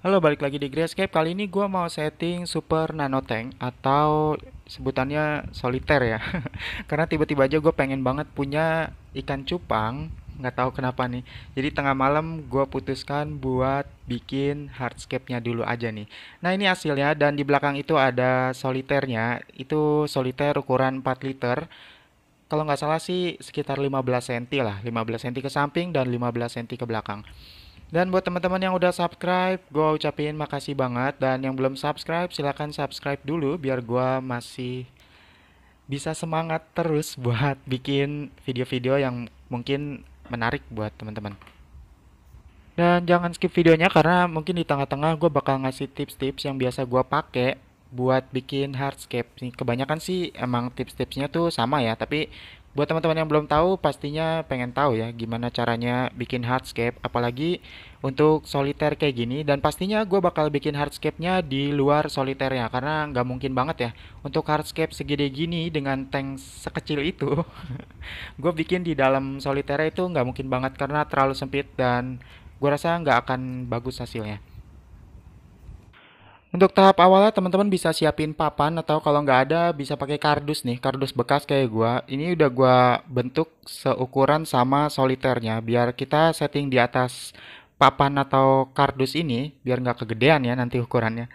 Halo, balik lagi di Grayscape. Kali ini gue mau setting Super Nano Tank atau sebutannya soliter ya. Karena tiba-tiba aja gue pengen banget punya ikan cupang. Nggak tahu kenapa nih. Jadi tengah malam gue putuskan buat bikin hardscape-nya dulu aja nih. Nah, ini hasilnya dan di belakang itu ada soliternya. Itu soliter ukuran 4 liter. Kalau nggak salah sih sekitar 15 cm lah. 15 cm ke samping dan 15 cm ke belakang. Dan buat teman-teman yang udah subscribe, gue ucapin makasih banget. Dan yang belum subscribe, silahkan subscribe dulu biar gue masih bisa semangat terus buat bikin video-video yang mungkin menarik buat teman-teman. Dan jangan skip videonya karena mungkin di tengah-tengah gue bakal ngasih tips-tips yang biasa gue pakai buat bikin hardscape. Kebanyakan sih emang tips-tipsnya tuh sama ya, tapi buat teman-teman yang belum tahu pastinya pengen tahu ya gimana caranya bikin hardscape, apalagi untuk soliter kayak gini. Dan pastinya gue bakal bikin hardscape-nya di luar soliternya karena nggak mungkin banget ya untuk hardscape segede gini dengan tank sekecil itu. Gue bikin di dalam soliter itu nggak mungkin banget karena terlalu sempit dan gue rasa nggak akan bagus hasilnya. Untuk tahap awalnya teman-teman bisa siapin papan atau kalau nggak ada bisa pakai kardus nih, kardus bekas kayak gua. Ini udah gua bentuk seukuran sama soliternya biar kita setting di atas papan atau kardus ini biar nggak kegedean ya nanti ukurannya.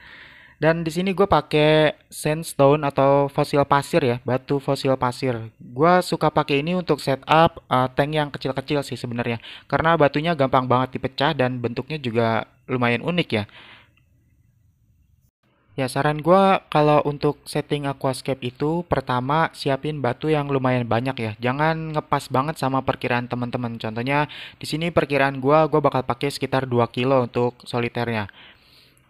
Dan di sini gue pakai sandstone atau fosil pasir ya, batu fosil pasir. Gue suka pakai ini untuk setup tank yang kecil-kecil sih sebenarnya, karena batunya gampang banget dipecah dan bentuknya juga lumayan unik ya. Ya, saran gue kalau untuk setting aquascape itu pertama siapin batu yang lumayan banyak ya. Jangan ngepas banget sama perkiraan teman-teman. Contohnya di sini perkiraan gue bakal pakai sekitar 2 kilo untuk soliternya.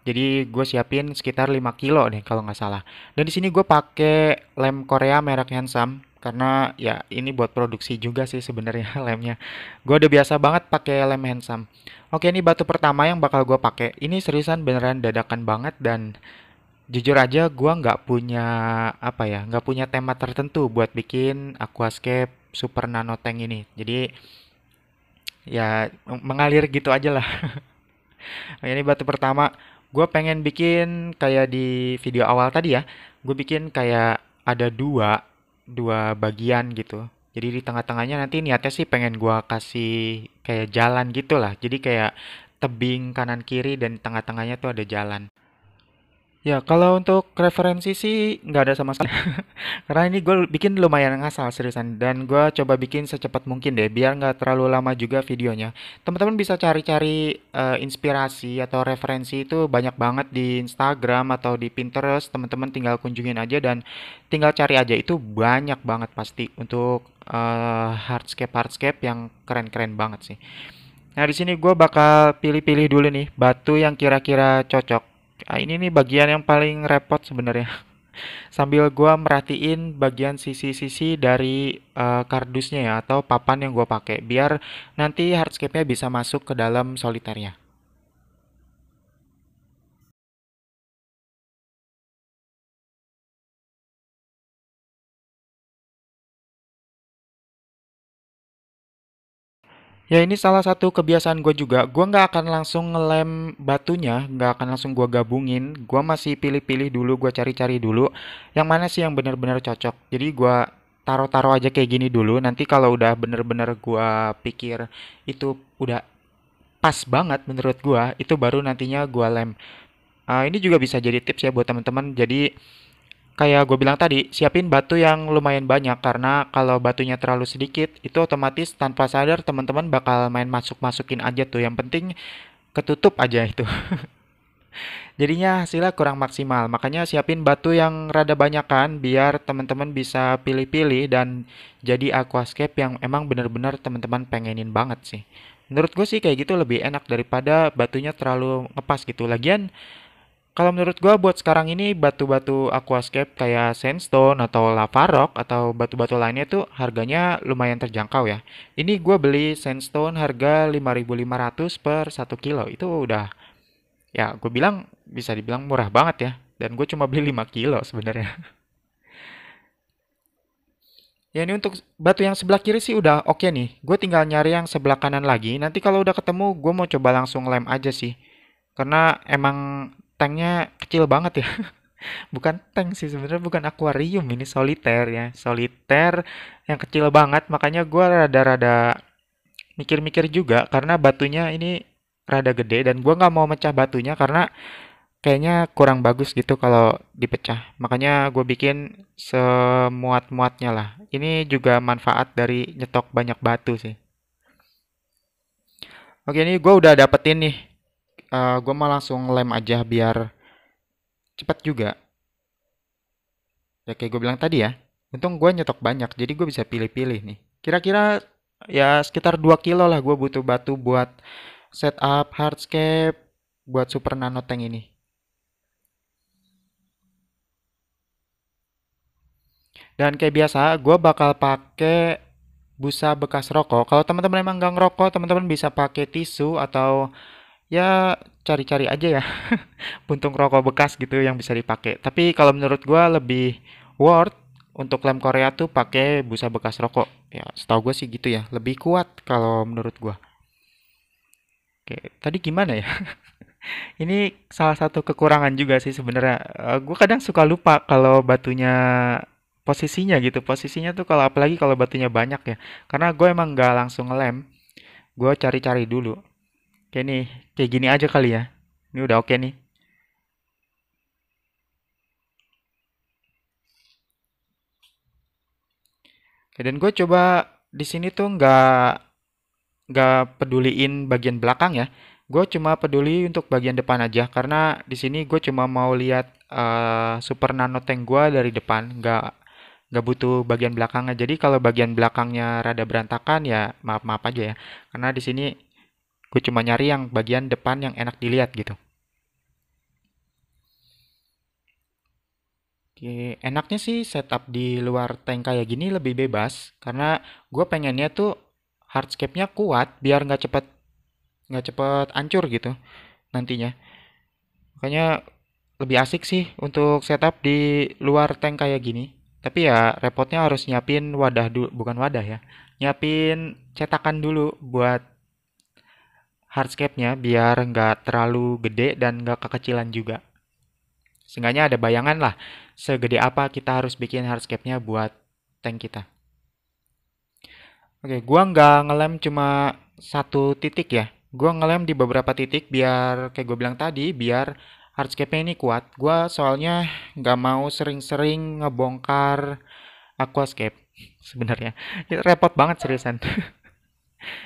Jadi gue siapin sekitar 5 kilo deh kalau nggak salah. Dan di sini gue pakai lem Korea merek Handsome karena ya ini buat produksi juga sih sebenarnya lemnya. Gue udah biasa banget pakai lem Handsome. Oke, ini batu pertama yang bakal gue pakai. Ini seriusan beneran dadakan banget dan jujur aja gue nggak punya apa ya, nggak punya tema tertentu buat bikin aquascape super nano tank ini. Jadi ya mengalir gitu aja lah. Ini batu pertama. Gue pengen bikin kayak di video awal tadi ya. Gue bikin kayak ada dua bagian gitu. Jadi di tengah-tengahnya nanti niatnya sih pengen gue kasih kayak jalan gitu lah. Jadi kayak tebing kanan kiri dan di tengah-tengahnya tuh ada jalan. Ya, kalau untuk referensi sih nggak ada sama sekali. Karena ini gue bikin lumayan ngasal seriusan. Dan gue coba bikin secepat mungkin deh, biar nggak terlalu lama juga videonya. Teman-teman bisa cari-cari inspirasi atau referensi itu banyak banget di Instagram atau di Pinterest. Teman-teman tinggal kunjungin aja dan tinggal cari aja. Itu banyak banget pasti untuk hardscape-hardscape yang keren-keren banget sih. Nah, di sini gue bakal pilih-pilih dulu nih batu yang kira-kira cocok. Ah, ini nih bagian yang paling repot sebenarnya. Sambil gue merhatiin bagian sisi-sisi dari kardusnya ya atau papan yang gue pakai biar nanti hardscape-nya bisa masuk ke dalam soliternya. Ya ini salah satu kebiasaan gue juga. Gue nggak akan langsung ngelem batunya, nggak akan langsung gue gabungin. Gue masih pilih-pilih dulu, gue cari-cari dulu. Yang mana sih yang benar-benar cocok. Jadi gue taruh-taruh aja kayak gini dulu. Nanti kalau udah bener-bener gue pikir itu udah pas banget menurut gue, itu baru nantinya gue lem. Ini juga bisa jadi tips ya buat teman-teman. Jadi kayak gue bilang tadi, siapin batu yang lumayan banyak karena kalau batunya terlalu sedikit, itu otomatis tanpa sadar teman-teman bakal main masuk-masukin aja tuh. Yang penting ketutup aja itu. Jadinya hasilnya kurang maksimal. Makanya siapin batu yang rada banyakan biar teman-teman bisa pilih-pilih dan jadi aquascape yang emang bener-bener teman-teman pengenin banget sih. Menurut gue sih kayak gitu lebih enak daripada batunya terlalu ngepas gitu. Lagian kalau menurut gua buat sekarang ini batu-batu aquascape kayak sandstone atau lava rock atau batu-batu lainnya tuh harganya lumayan terjangkau ya. Ini gua beli sandstone harga 5.500 per 1 kilo. Itu udah ya gue bilang bisa dibilang murah banget ya. Dan gue cuma beli 5 kilo sebenarnya. Ya ini untuk batu yang sebelah kiri sih udah oke nih. Gue tinggal nyari yang sebelah kanan lagi. Nanti kalau udah ketemu gue mau coba langsung lem aja sih. karena emang tanknya kecil banget ya. Bukan tank sih sebenarnya, bukan akuarium, ini soliter ya, soliter yang kecil banget. Makanya gua rada-rada mikir-mikir juga karena batunya ini rada gede dan gua nggak mau mecah batunya karena kayaknya kurang bagus gitu kalau dipecah. Makanya gue bikin semuat-muatnya lah. Ini juga manfaat dari nyetok banyak batu sih. Oke, ini gue udah dapetin nih. Gue mau langsung lem aja biar cepat juga. Ya kayak gue bilang tadi ya. Untung gue nyetok banyak, jadi gue bisa pilih-pilih nih. Kira-kira ya sekitar 2 kilo lah gue butuh batu buat setup hardscape buat super nano tank ini. Dan kayak biasa, gue bakal pakai busa bekas rokok. Kalau teman-teman emang nggak ngerokok, teman-teman bisa pakai tisu atau ya cari-cari aja ya puntung rokok bekas gitu yang bisa dipakai. Tapi kalau menurut gue lebih worth untuk lem Korea tuh pakai busa bekas rokok. Ya, setahu gue sih gitu ya. Lebih kuat kalau menurut gue. Oke, tadi gimana ya? Ini salah satu kekurangan juga sih sebenarnya. Gue kadang suka lupa kalau batunya posisinya gitu. Posisinya tuh kalau apalagi kalau batunya banyak ya. Karena gue emang nggak langsung ngelem. Gue cari-cari dulu. Kayak nih, kayak gini aja kali ya. Ini udah oke nih. Oke, dan gue coba di sini tuh nggak peduliin bagian belakang ya. Gue cuma peduli untuk bagian depan aja karena di sini gue cuma mau lihat super nano tank gue dari depan, nggak butuh bagian belakangnya. Jadi kalau bagian belakangnya rada berantakan ya maaf maaf aja ya. Karena di sini gue cuma nyari yang bagian depan yang enak dilihat gitu. Oke, enaknya sih setup di luar tank kayak gini lebih bebas karena gue pengennya tuh hardscape-nya kuat biar nggak cepet hancur gitu nantinya. Makanya lebih asik sih untuk setup di luar tank kayak gini. Tapi ya repotnya harus nyiapin wadah dulu, bukan wadah ya. Nyiapin cetakan dulu buat hardscape-nya biar nggak terlalu gede dan nggak kekecilan juga. Seenggaknya ada bayangan lah segede apa kita harus bikin hardscape-nya buat tank kita. Oke, gua nggak ngelem cuma satu titik ya. Gua ngelem di beberapa titik biar kayak gue bilang tadi, biar hardscape-nya ini kuat. Gua soalnya nggak mau sering-sering ngebongkar aquascape sebenarnya. Ya, repot banget seriusan.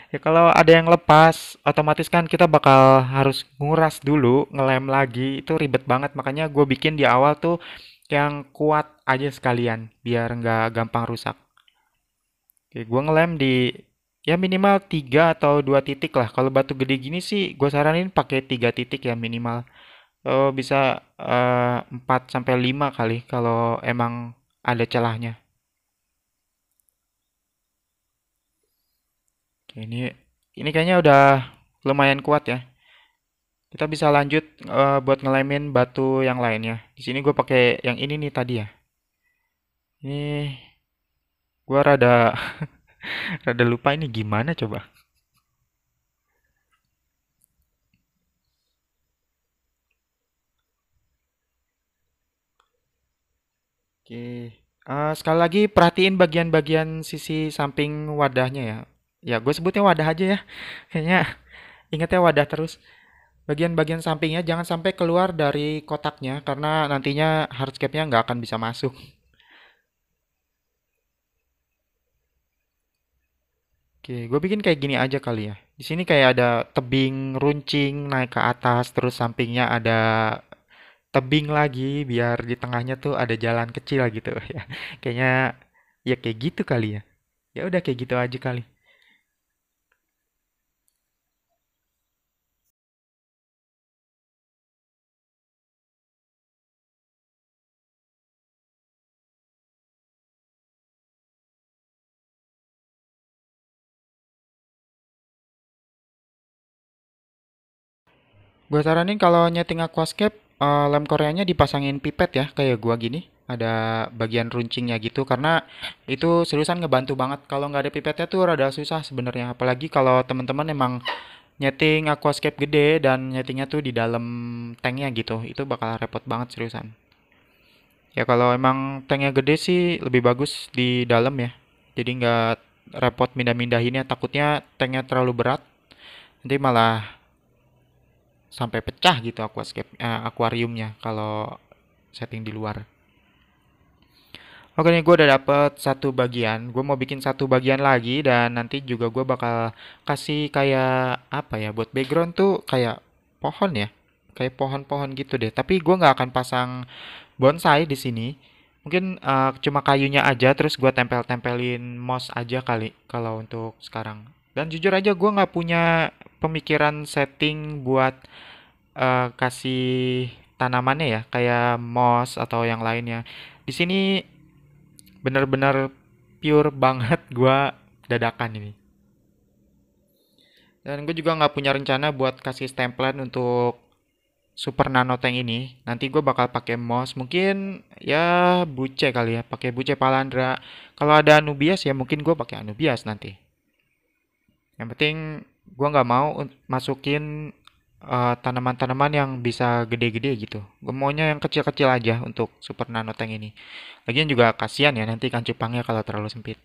Ya kalau ada yang lepas, otomatis kan kita bakal harus nguras dulu, ngelem lagi, itu ribet banget. Makanya gue bikin di awal tuh yang kuat aja sekalian, biar nggak gampang rusak. Oke, gua ngelem di ya minimal 3 atau 2 titik lah. Kalau batu gede gini sih gue saranin pakai 3 titik ya minimal. Bisa 4 sampai 5 kali kalau emang ada celahnya. Oke, ini kayaknya udah lumayan kuat ya. Kita bisa lanjut buat ngelemin batu yang lainnya. Di sini gue pakai yang ini nih tadi ya. Ini gue rada rada lupa ini gimana coba. Oke. Sekali lagi perhatiin bagian-bagian sisi samping wadahnya ya. Ya, gue sebutnya wadah aja ya. Kayaknya ingatnya wadah terus. Bagian-bagian sampingnya jangan sampai keluar dari kotaknya karena nantinya hardscape-nya nggak akan bisa masuk. Oke, gue bikin kayak gini aja kali ya. Di sini kayak ada tebing runcing naik ke atas, terus sampingnya ada tebing lagi, biar di tengahnya tuh ada jalan kecil gitu ya. Kayaknya ya kayak gitu kali ya. Ya udah kayak gitu aja kali. Gue saranin kalau nyeting aquascape, lem koreanya dipasangin pipet ya, kayak gua gini. Ada bagian runcingnya gitu, karena itu seriusan ngebantu banget. Kalau nggak ada pipetnya tuh rada susah sebenarnya. Apalagi kalau teman-teman emang nyeting aquascape gede dan nyetingnya tuh di dalam tanknya gitu, itu bakal repot banget seriusan. Ya kalau emang tanknya gede sih lebih bagus di dalam ya. Jadi nggak repot mindah-mindahinnya, takutnya tanknya terlalu berat, nanti malah sampai pecah gitu akuariumnya kalau setting di luar. Oke nih, gue udah dapet satu bagian. Gue mau bikin satu bagian lagi dan nanti juga gue bakal kasih kayak apa ya buat background tuh kayak pohon ya, kayak pohon-pohon gitu deh. Tapi gue nggak akan pasang bonsai di sini. Mungkin cuma kayunya aja, terus gue tempel-tempelin moss aja kali kalau untuk sekarang. Dan jujur aja gue nggak punya pemikiran setting buat kasih tanamannya ya, kayak moss atau yang lainnya. Di sini bener-bener pure banget gua dadakan ini. Dan gue juga nggak punya rencana buat kasih stemplan untuk super nano tank ini. Nanti gue bakal pakai moss, mungkin ya buce kali ya, pakai buce palandra. Kalau ada anubias ya mungkin gue pakai anubias nanti. Yang penting gue nggak mau masukin tanaman-tanaman yang bisa gede-gede gitu. Gue maunya yang kecil-kecil aja untuk super nano tank ini. Lagian juga kasihan ya nanti ikan cupangnya kalau terlalu sempit.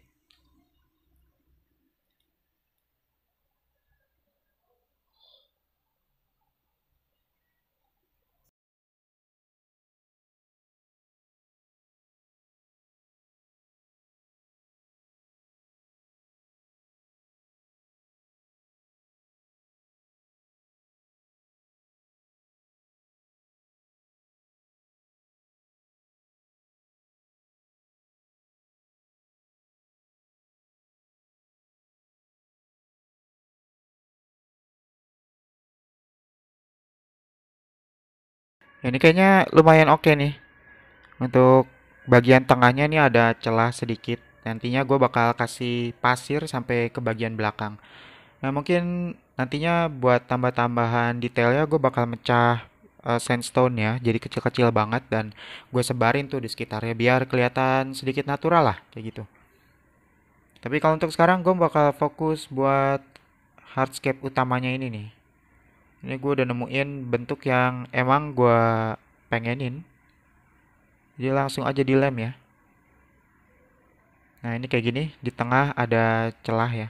Ya, ini kayaknya lumayan oke nih. Untuk bagian tengahnya nih ada celah sedikit. Nantinya gue bakal kasih pasir sampai ke bagian belakang. Nah, mungkin nantinya buat tambah-tambahan detailnya gue bakal mecah sandstone ya, jadi kecil-kecil banget dan gue sebarin tuh di sekitarnya biar kelihatan sedikit natural lah kayak gitu. Tapi kalau untuk sekarang gue bakal fokus buat hardscape utamanya ini nih. Ini gue udah nemuin bentuk yang emang gue pengenin. Jadi langsung aja dilem ya. Nah, ini kayak gini, di tengah ada celah ya.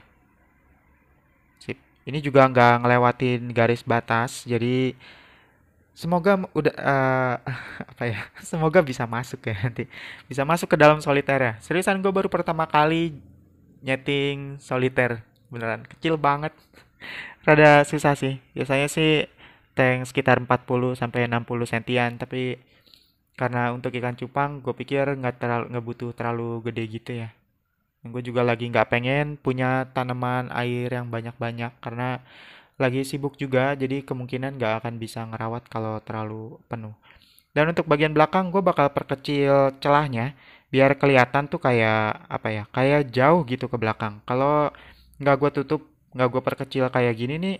Sip. Ini juga nggak ngelewatin garis batas, jadi semoga udah apa ya? Semoga bisa masuk ya nanti. Bisa masuk ke dalam soliter ya. Seriusan gue baru pertama kali nyeting soliter. Beneran kecil banget. Rada susah sih. Biasanya sih tank sekitar 40 sampai 60 sentian, tapi karena untuk ikan cupang gue pikir nggak butuh terlalu gede gitu ya. Gue juga lagi nggak pengen punya tanaman air yang banyak-banyak karena lagi sibuk juga, jadi kemungkinan nggak akan bisa ngerawat kalau terlalu penuh. Dan untuk bagian belakang gue bakal perkecil celahnya biar kelihatan tuh kayak apa ya, kayak jauh gitu ke belakang. Kalau nggak gue tutup, nggak gue perkecil kayak gini nih,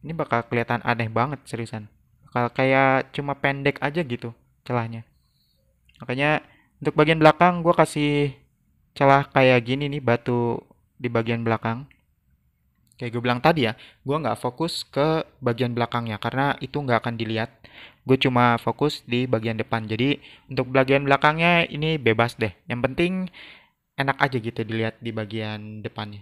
ini bakal kelihatan aneh banget seriusan. Bakal kayak cuma pendek aja gitu celahnya. Makanya untuk bagian belakang gue kasih celah kayak gini nih batu di bagian belakang. Kayak gue bilang tadi ya, gue nggak fokus ke bagian belakangnya karena itu nggak akan dilihat. Gue cuma fokus di bagian depan. Jadi untuk bagian belakangnya ini bebas deh. Yang penting enak aja gitu dilihat di bagian depannya.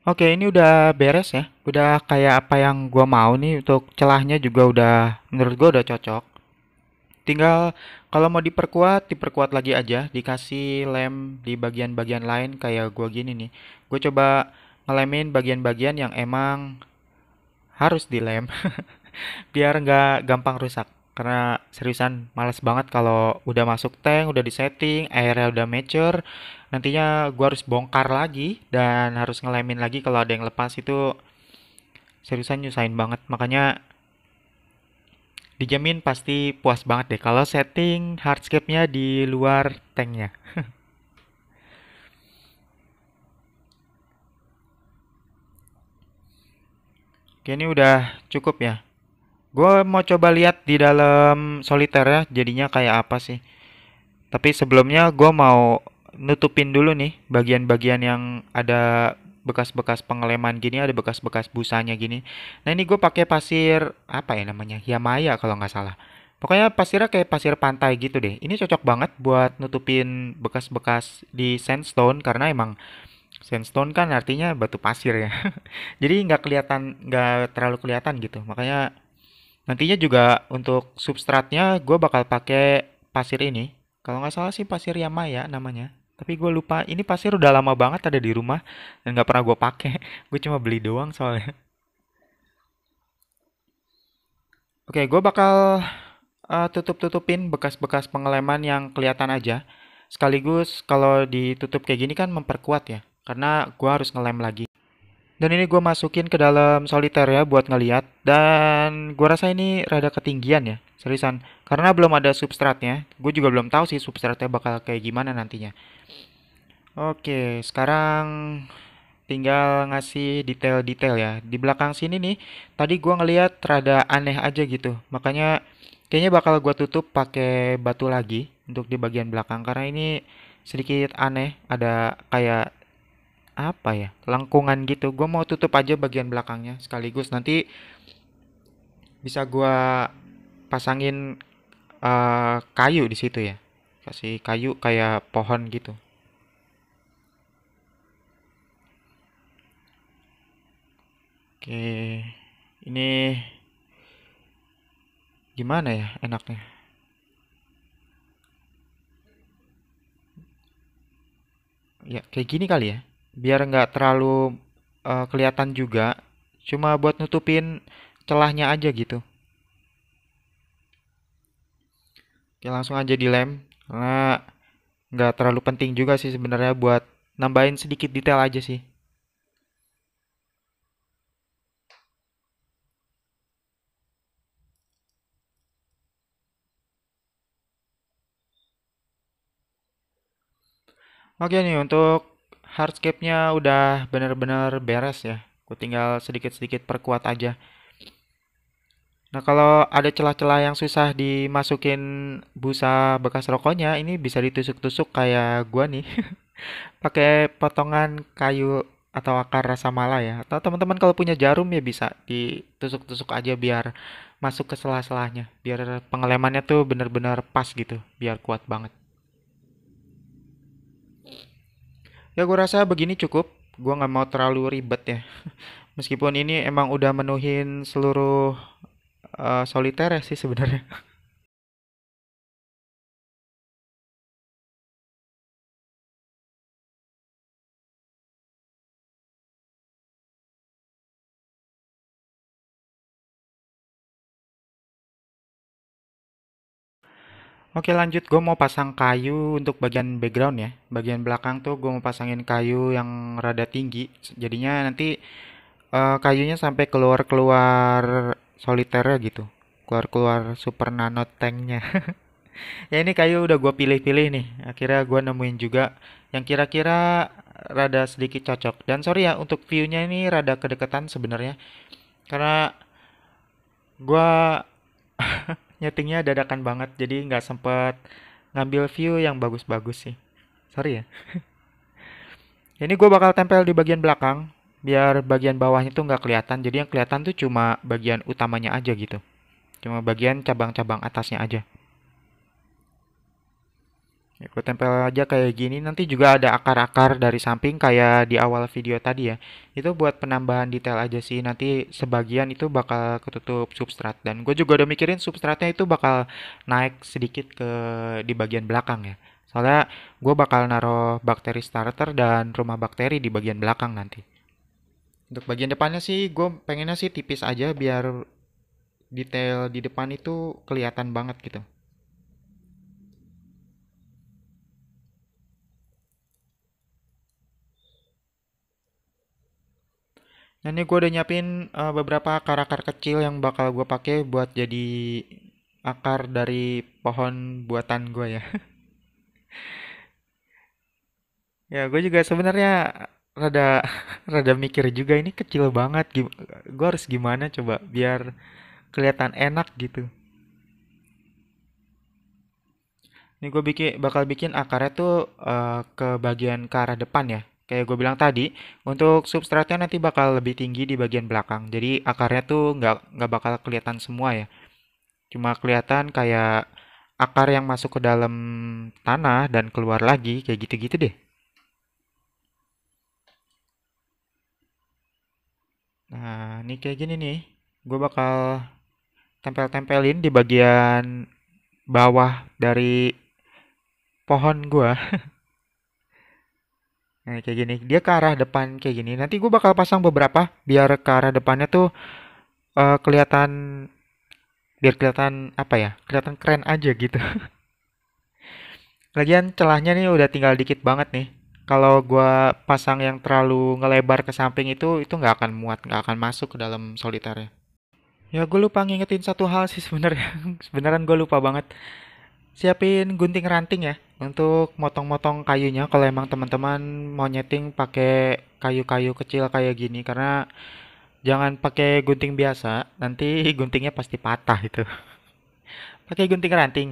Oke, ini udah beres ya. Udah kayak apa yang gue mau nih. Untuk celahnya juga udah menurut gue udah cocok. Tinggal kalau mau diperkuat, diperkuat lagi aja, dikasih lem di bagian-bagian lain kayak gua gini nih. Gue coba ngelemin bagian-bagian yang emang harus dilem biar nggak gampang rusak. Karena seriusan males banget kalau udah masuk tank, udah disetting, airnya udah mature, nantinya gua harus bongkar lagi dan harus ngelemin lagi kalau ada yang lepas itu seriusan nyusahin banget. Makanya dijamin pasti puas banget deh kalau setting hardscape-nya di luar tanknya. Oke, ini udah cukup ya. Gue mau coba lihat di dalam soliter ya, jadinya kayak apa sih. Tapi sebelumnya gue mau nutupin dulu nih bagian-bagian yang ada bekas-bekas pengeleman gini, ada bekas-bekas busanya gini. Nah ini gue pakai pasir apa ya namanya, Yamaya kalau nggak salah. Pokoknya pasirnya kayak pasir pantai gitu deh. Ini cocok banget buat nutupin bekas-bekas di sandstone karena emang sandstone kan artinya batu pasir ya. Jadi nggak kelihatan, nggak terlalu kelihatan gitu. Makanya nantinya juga untuk substratnya gue bakal pakai pasir ini. Kalau nggak salah sih pasir Yamaya namanya. Tapi gue lupa. Ini pasir udah lama banget ada di rumah dan nggak pernah gue pakai. Gue cuma beli doang soalnya. Oke, gue bakal tutup-tutupin bekas-bekas pengeleman yang kelihatan aja. Sekaligus kalau ditutup kayak gini kan memperkuat ya. Karena gue harus ngelem lagi. Dan ini gue masukin ke dalam soliter ya buat ngeliat. Dan gue rasa ini rada ketinggian ya, seriusan. Karena belum ada substratnya. Gue juga belum tahu sih substratnya bakal kayak gimana nantinya. Oke, sekarang tinggal ngasih detail-detail ya. Di belakang sini nih, tadi gue ngeliat rada aneh aja gitu. Makanya kayaknya bakal gue tutup pakai batu lagi untuk di bagian belakang. Karena ini sedikit aneh, ada kayak apa ya, lengkungan gitu. Gue mau tutup aja bagian belakangnya sekaligus nanti bisa gue pasangin kayu di situ ya, kasih kayu kayak pohon gitu. Oke, ini gimana ya enaknya, ya kayak gini kali ya, biar nggak terlalu kelihatan juga, cuma buat nutupin celahnya aja gitu. Oke, langsung aja dilem karena nggak terlalu penting juga sih sebenarnya, buat nambahin sedikit detail aja sih. Oke nih, untuk hardscape-nya udah bener-bener beres ya. Aku tinggal sedikit-sedikit perkuat aja. Nah, kalau ada celah-celah yang susah dimasukin busa bekas rokoknya, ini bisa ditusuk-tusuk kayak gua nih. Pakai potongan kayu atau akar rasa mala ya. Atau teman-teman kalau punya jarum ya bisa ditusuk-tusuk aja biar masuk ke selah-selahnya. Biar pengelemannya tuh bener-bener pas gitu. Biar kuat banget. Ya gue rasa begini cukup. Gue nggak mau terlalu ribet ya. Meskipun ini emang udah menuhin seluruh soliter ya sih sebenarnya. Oke lanjut, gue mau pasang kayu untuk bagian background ya. Bagian belakang tuh gue mau pasangin kayu yang rada tinggi. Jadinya nanti kayunya sampai keluar-keluar soliternya gitu. Keluar-keluar super nano tanknya. Ya ini kayu udah gue pilih-pilih nih. Akhirnya gue nemuin juga yang kira-kira rada sedikit cocok. Dan sorry ya untuk view-nya ini rada kedekatan sebenarnya. Karena gue nyetingnya dadakan banget. Jadi nggak sempet ngambil view yang bagus-bagus sih. Sorry ya. Ini gue bakal tempel di bagian belakang. Biar bagian bawahnya tuh nggak kelihatan. Jadi yang kelihatan tuh cuma bagian utamanya aja gitu. Cuma bagian cabang-cabang atasnya aja. Ya, gue tempel aja kayak gini. Nanti juga ada akar-akar dari samping kayak di awal video tadi ya. Itu buat penambahan detail aja sih. Nanti sebagian itu bakal ketutup substrat. Dan gue juga udah mikirin substratnya itu bakal naik sedikit ke di bagian belakang ya. Soalnya gue bakal naruh bakteri starter dan rumah bakteri di bagian belakang nanti. Untuk bagian depannya sih gue pengennya sih tipis aja biar detail di depan itu kelihatan banget gitu. Nah, ini gue udah nyiapin beberapa akar-akar kecil yang bakal gue pakai buat jadi akar dari pohon buatan gue ya. Ya, gue juga sebenarnya rada rada mikir juga ini kecil banget. Gue harus gimana coba biar kelihatan enak gitu. Ini gue bakal bikin akarnya tuh ke bagian ke arah depan ya. Kayak gue bilang tadi, untuk substratnya nanti bakal lebih tinggi di bagian belakang. Jadi akarnya tuh nggak bakal kelihatan semua ya. Cuma kelihatan kayak akar yang masuk ke dalam tanah dan keluar lagi kayak gitu-gitu deh. Nah, ini kayak gini nih. Gue bakal tempel-tempelin di bagian bawah dari pohon gue. Nah, kayak gini. Dia ke arah depan kayak gini. Nanti gue bakal pasang beberapa biar ke arah depannya tuh kelihatan biar kelihatan apa ya? Kelihatan keren aja gitu. Lagian celahnya nih udah tinggal dikit banget nih. Kalau gua pasang yang terlalu ngelebar ke samping itu nggak akan muat, nggak akan masuk ke dalam soliternya. Ya gue lupa ngingetin satu hal sih sebenarnya. Sebeneran gue lupa banget. Siapin gunting ranting ya untuk motong-motong kayunya kalau emang teman-teman mau nyeting pakai kayu-kayu kecil kayak gini karena jangan pakai gunting biasa, nanti guntingnya pasti patah itu. Pakai gunting ranting.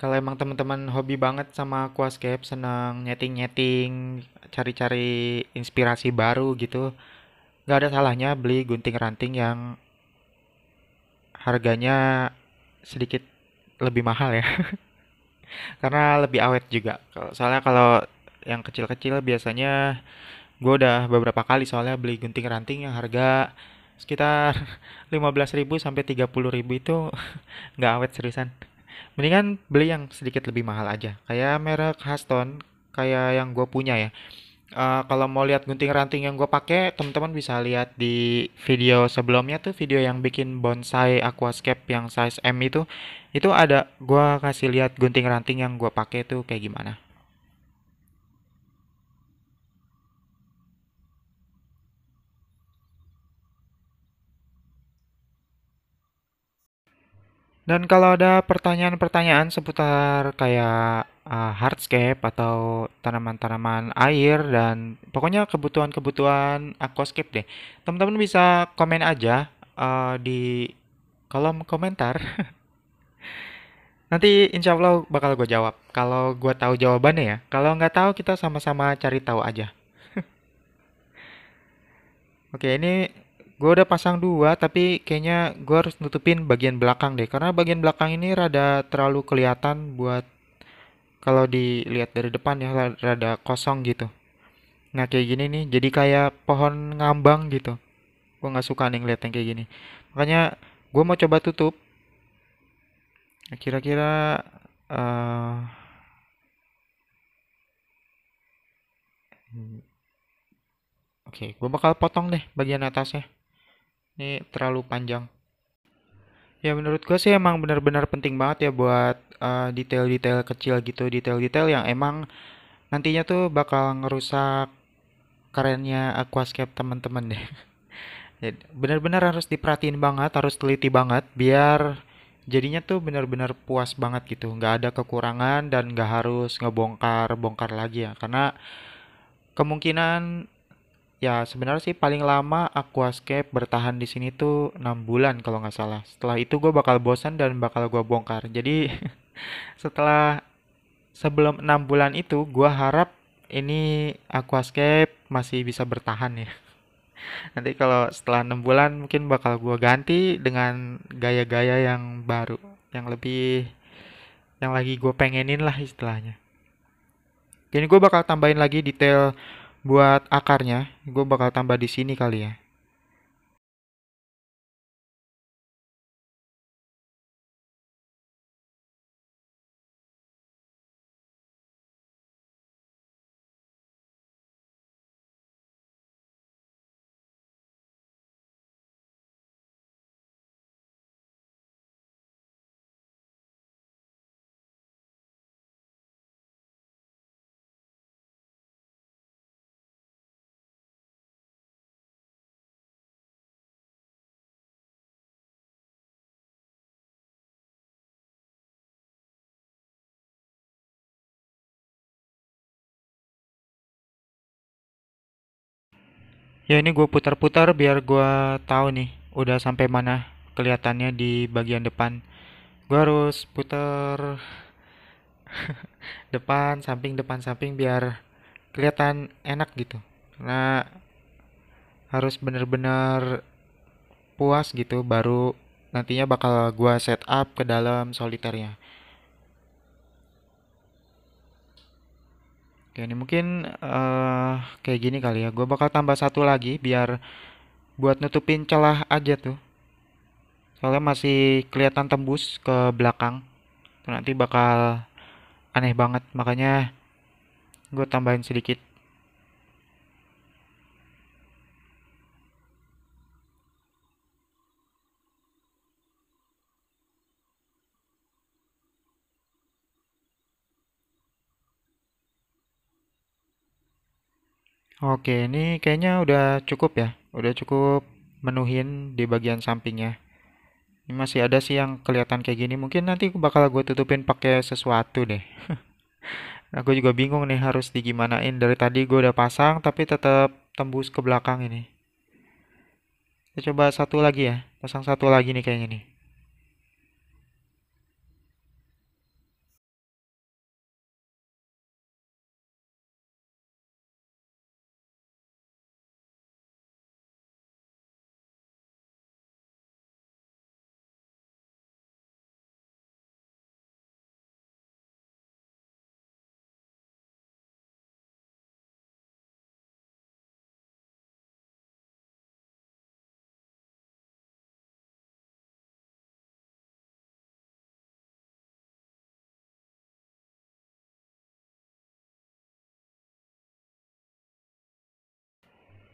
Kalau emang teman-teman hobi banget sama aquascape, senang nyeting-nyeting, cari-cari inspirasi baru gitu, nggak ada salahnya beli gunting ranting yang harganya sedikit lebih mahal ya. Karena lebih awet juga. Soalnya kalau yang kecil-kecil biasanya gue udah beberapa kali soalnya beli gunting ranting yang harga sekitar 15.000 sampai 30.000 itu nggak awet seriusan. Mendingan beli yang sedikit lebih mahal aja. Kayak merek Haston, kayak yang gue punya ya. Kalau mau lihat gunting ranting yang gue pakai, teman-teman bisa lihat di video sebelumnya tuh video yang bikin bonsai aquascape yang size M itu. Itu ada gue kasih lihat gunting ranting yang gue pakai tuh kayak gimana. Dan kalau ada pertanyaan-pertanyaan seputar kayak hardscape atau tanaman-tanaman air dan pokoknya kebutuhan-kebutuhan aquascape deh, teman-teman bisa komen aja di kolom komentar. Nanti insya Allah bakal gue jawab. Kalau gue tahu jawabannya ya. Kalau nggak tahu kita sama-sama cari tahu aja. Oke, ini gue udah pasang dua, tapi kayaknya gue harus nutupin bagian belakang deh. Karena bagian belakang ini rada terlalu kelihatan buat kalau dilihat dari depan ya rada kosong gitu. Nah kayak gini nih, jadi kayak pohon ngambang gitu. Gue nggak suka nih ngeliat yang kayak gini. Makanya gue mau coba tutup. Kira-kira eh oke, gue bakal potong deh bagian atasnya. Ini terlalu panjang. Ya menurut gue sih emang benar-benar penting banget ya buat detail-detail kecil gitu, detail-detail yang emang nantinya tuh bakal ngerusak kerennya aquascape teman-teman deh. Jadi, benar-benar harus diperhatiin banget, harus teliti banget biar jadinya tuh benar-benar puas banget gitu. Nggak ada kekurangan dan nggak harus ngebongkar-bongkar lagi ya. Karena kemungkinan ya sebenarnya sih paling lama aquascape bertahan di sini tuh 6 bulan kalau nggak salah. Setelah itu gue bakal bosan dan bakal gue bongkar. Jadi setelah sebelum 6 bulan itu gue harap ini aquascape masih bisa bertahan ya. Nanti kalau setelah 6 bulan mungkin bakal gue ganti dengan gaya-gaya yang baru, yang lebih yang lagi gue pengenin lah istilahnya. Jadi gue bakal tambahin lagi detail buat akarnya, gue bakal tambah di sini kali ya. Ya ini gue putar-putar biar gue tahu nih udah sampai mana kelihatannya di bagian depan. Gue harus putar depan samping biar kelihatan enak gitu. Karena harus bener-bener puas gitu baru nantinya bakal gua setup ke dalam soliternya. Oke, ini mungkin kayak gini kali ya. Gua bakal tambah satu lagi biar buat nutupin celah aja tuh. Soalnya masih kelihatan tembus ke belakang. Tuh nanti bakal aneh banget. Makanya gue tambahin sedikit. Oke, ini kayaknya udah cukup ya. Udah cukup menuhin di bagian sampingnya. Ini masih ada sih yang kelihatan kayak gini. Mungkin nanti bakal gue tutupin pakai sesuatu deh. Aku juga bingung nih harus digimanain. Dari tadi gue udah pasang tapi tetap tembus ke belakang ini. Kita coba satu lagi ya. Pasang satu lagi nih kayaknya nih.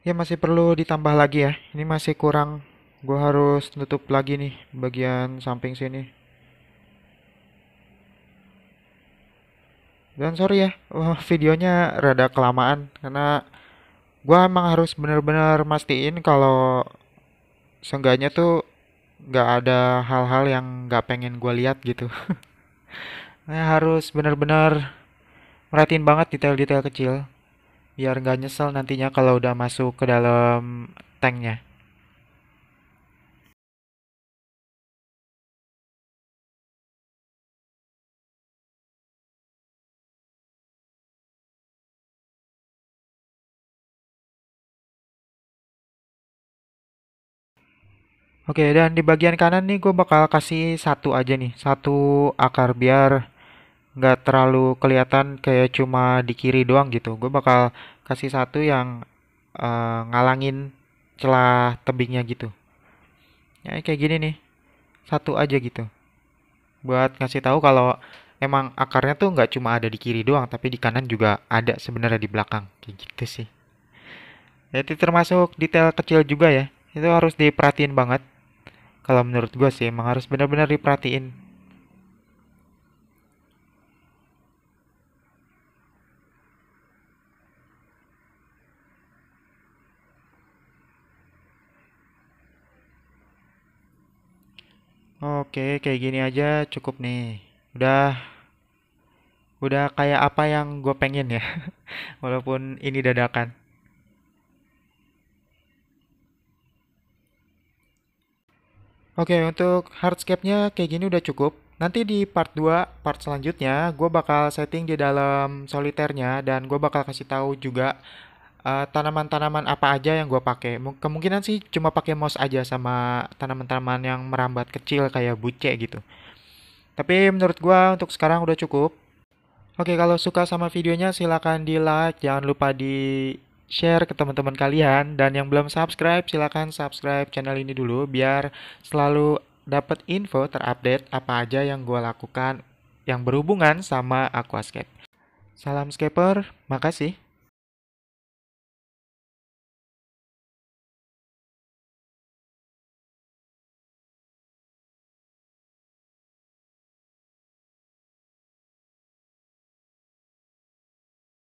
Ya masih perlu ditambah lagi ya. Ini masih kurang. Gue harus nutup lagi nih bagian samping sini. Dan sorry ya, videonya rada kelamaan karena gue emang harus bener-bener mastiin kalau seenggaknya tuh nggak ada hal-hal yang nggak pengen gue lihat gitu. Harus bener-bener merhatiin banget detail-detail kecil biar nggak nyesel nantinya kalau udah masuk ke dalam tanknya. Oke, dan di bagian kanan nih gue bakal kasih satu aja nih, satu akar biar nggak terlalu kelihatan kayak cuma di kiri doang gitu. Gue bakal kasih satu yang ngalangin celah tebingnya gitu. Ya kayak gini nih, satu aja gitu. Buat ngasih tahu kalau emang akarnya tuh nggak cuma ada di kiri doang, tapi di kanan juga ada sebenarnya di belakang. Kayak gitu sih. Ya, itu termasuk detail kecil juga ya. Itu harus diperhatiin banget. Kalau menurut gue sih emang harus benar-benar diperhatiin. Oke, kayak gini aja cukup nih. Udah, udah kayak apa yang gue pengen ya. Walaupun ini dadakan. Oke, untuk hardscape-nya kayak gini udah cukup. Nanti di part 2, part selanjutnya, gue bakal setting di dalam soliternya dan gue bakal kasih tahu juga tanaman-tanaman apa aja yang gue pakai. Kemungkinan sih cuma pakai mouse aja sama tanaman-tanaman yang merambat kecil kayak buce gitu. Tapi menurut gue untuk sekarang udah cukup. Oke, kalau suka sama videonya silahkan di like, jangan lupa di share ke teman-teman kalian, dan yang belum subscribe silahkan subscribe channel ini dulu biar selalu dapat info terupdate apa aja yang gue lakukan yang berhubungan sama aquascape. Salam scaper, makasih.